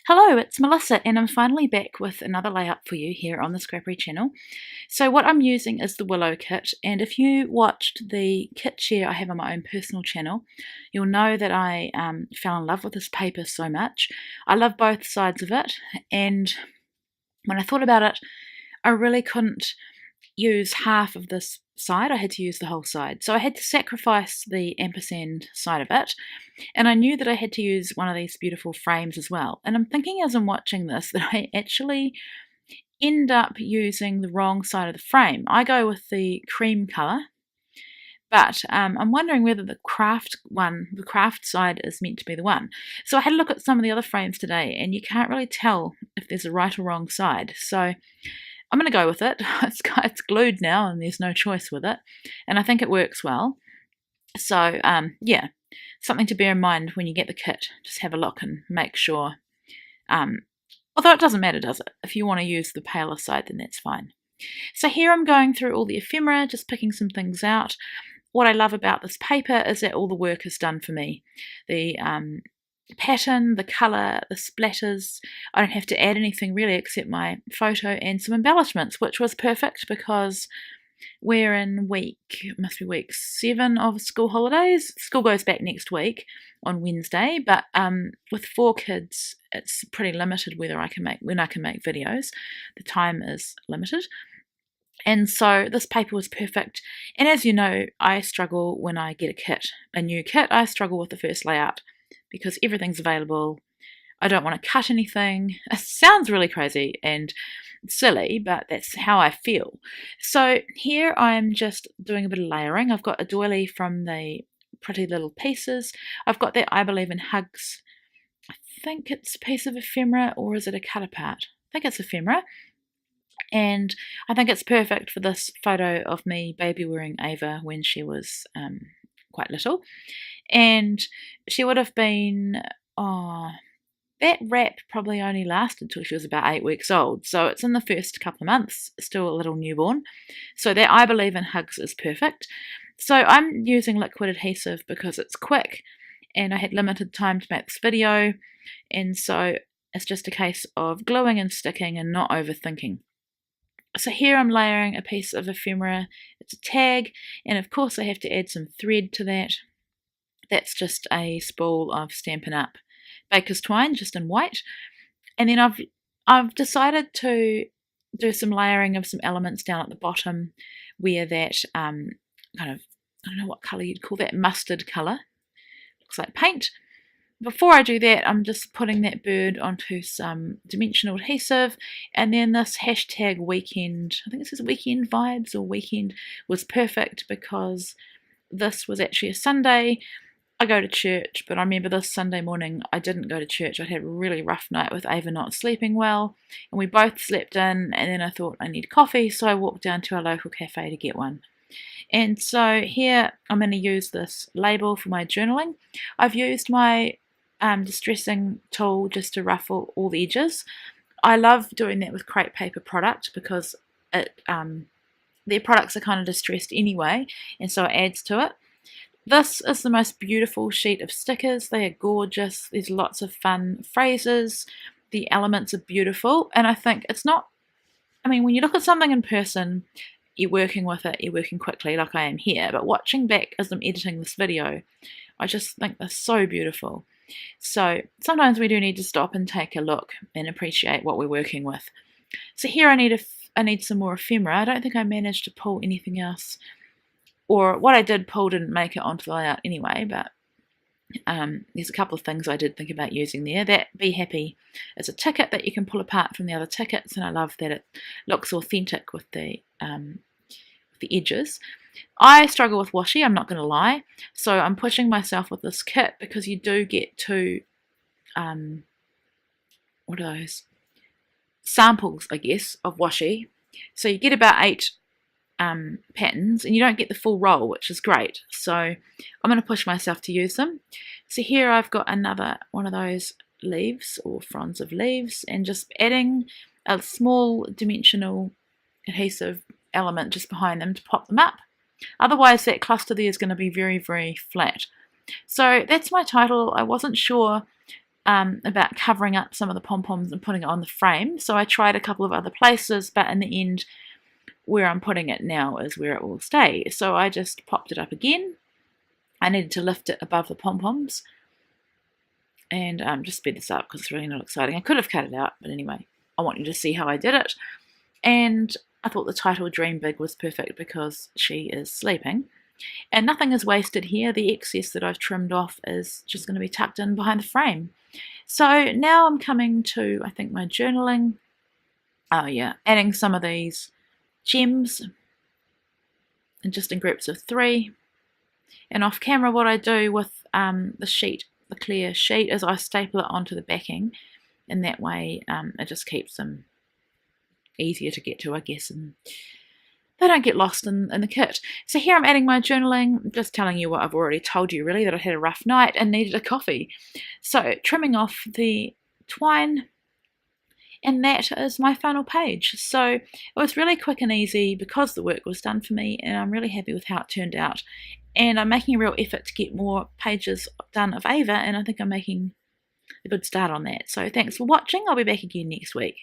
Hello, it's Melissa, and I'm finally back with another layout for you here on the Scrappery channel. So what I'm using is the Willow kit, and if you watched the kit share I have on my own personal channel, you'll know that I fell in love with this paper so much. I love both sides of it, and when I thought about it, I really couldn't use half of this side. I had to use the whole side. So I had to sacrifice the ampersand side of it, and I knew that I had to use one of these beautiful frames as well. And I'm thinking as I'm watching this that I actually end up using the wrong side of the frame. I go with the cream colour, but I'm wondering whether the craft side is meant to be the one. So I had a look at some of the other frames today, and you can't really tell if there's a right or wrong side. So I'm going to go with it. It's glued now, and there's no choice with it, and I think it works well. So yeah, something to bear in mind when you get the kit. Just have a look and make sure. Although it doesn't matter, does it? If you want to use the paler side, then that's fine. So here I'm going through all the ephemera, just picking some things out. What I love about this paper is that all the work is done for me. The pattern, the colour, the splatters, I don't have to add anything really except my photo and some embellishments, which was perfect because we're in must be week 7 of school holidays. School goes back next week on Wednesday, but with 4 kids, it's pretty limited when I can make videos. The time is limited. And so this paper was perfect. And as you know, I struggle when I get a new kit, I struggle with the first layout because everything's available. I don't want to cut anything. It sounds really crazy and silly, but that's how I feel. So here I'm just doing a bit of layering. I've got a doily from the Pretty Little Pieces. I've got that I Believe in Hugs. I think it's a piece of ephemera, or is it a cut apart? I think it's ephemera. And I think it's perfect for this photo of me baby wearing Ava when she was quite little. And she would have been, that wrap probably only lasted till she was about 8 weeks old. So it's in the first couple of months, still a little newborn. So that I Believe in Hugs is perfect. So I'm using liquid adhesive because it's quick and I had limited time to make this video. And so it's just a case of gluing and sticking and not overthinking. So here I'm layering a piece of ephemera. It's a tag, and of course I have to add some thread to that. That's just a spool of Stampin' Up! Baker's twine, just in white. And then I've decided to do some layering of some elements down at the bottom where that kind of, I don't know what colour you'd call that, mustard colour. Looks like paint. Before I do that, I'm just putting that bird onto some dimensional adhesive, and then this hashtag weekend, I think it says weekend vibes or weekend, was perfect because this was actually a Sunday. I go to church, but I remember this Sunday morning I didn't go to church. I'd had a really rough night with Ava not sleeping well, and we both slept in, and then I thought I need coffee, so I walked down to our local cafe to get one. And so here I'm going to use this label for my journaling. I've used my distressing tool just to ruffle all the edges. I love doing that with crepe paper product because their products are kind of distressed anyway, and so it adds to it. This is the most beautiful sheet of stickers. They are gorgeous. There's lots of fun phrases. The elements are beautiful, and I think it's not, I mean, when you look at something in person, you're working with it, you're working quickly like I am here, but watching back as I'm editing this video, I just think they're so beautiful. So sometimes we do need to stop and take a look and appreciate what we're working with. So here I need some more ephemera. I don't think I managed to pull anything else, or what I did pull didn't make it onto the layout anyway, but there's a couple of things I did think about using there. That Be Happy is a ticket that you can pull apart from the other tickets, and I love that it looks authentic with the edges. I struggle with washi, I'm not going to lie, so I'm pushing myself with this kit because you do get 2, what are those? Samples, I guess, of washi. So you get about 8 patterns, and you don't get the full roll, which is great. So I'm going to push myself to use them. So here I've got another one of those leaves or fronds of leaves, and just adding a small dimensional adhesive element just behind them to pop them up. Otherwise that cluster there is going to be very, very flat. So that's my title. I wasn't sure about covering up some of the pom-poms and putting it on the frame. So I tried a couple of other places, but in the end, where I'm putting it now is where it will stay. So I just popped it up again. I needed to lift it above the pom-poms and just speed this up because it's really not exciting. I could have cut it out, but anyway, I want you to see how I did it. And I thought the title Dream Big was perfect because she is sleeping. And nothing is wasted here. The excess that I've trimmed off is just going to be tucked in behind the frame. So now I'm coming to, I think, my journaling. Oh yeah, adding some of these gems and just in groups of 3. And off camera, what I do with the sheet, the clear sheet, is I staple it onto the backing, and that way it just keeps them easier to get to, I guess, and they don't get lost in the kit. So here I'm adding my journaling, just telling you what I've already told you really, that I had a rough night and needed a coffee. So trimming off the twine, and that is my final page. So it was really quick and easy because the work was done for me, and I'm really happy with how it turned out. And I'm making a real effort to get more pages done of Ava, and I think I'm making a good start on that. So thanks for watching. I'll be back again next week.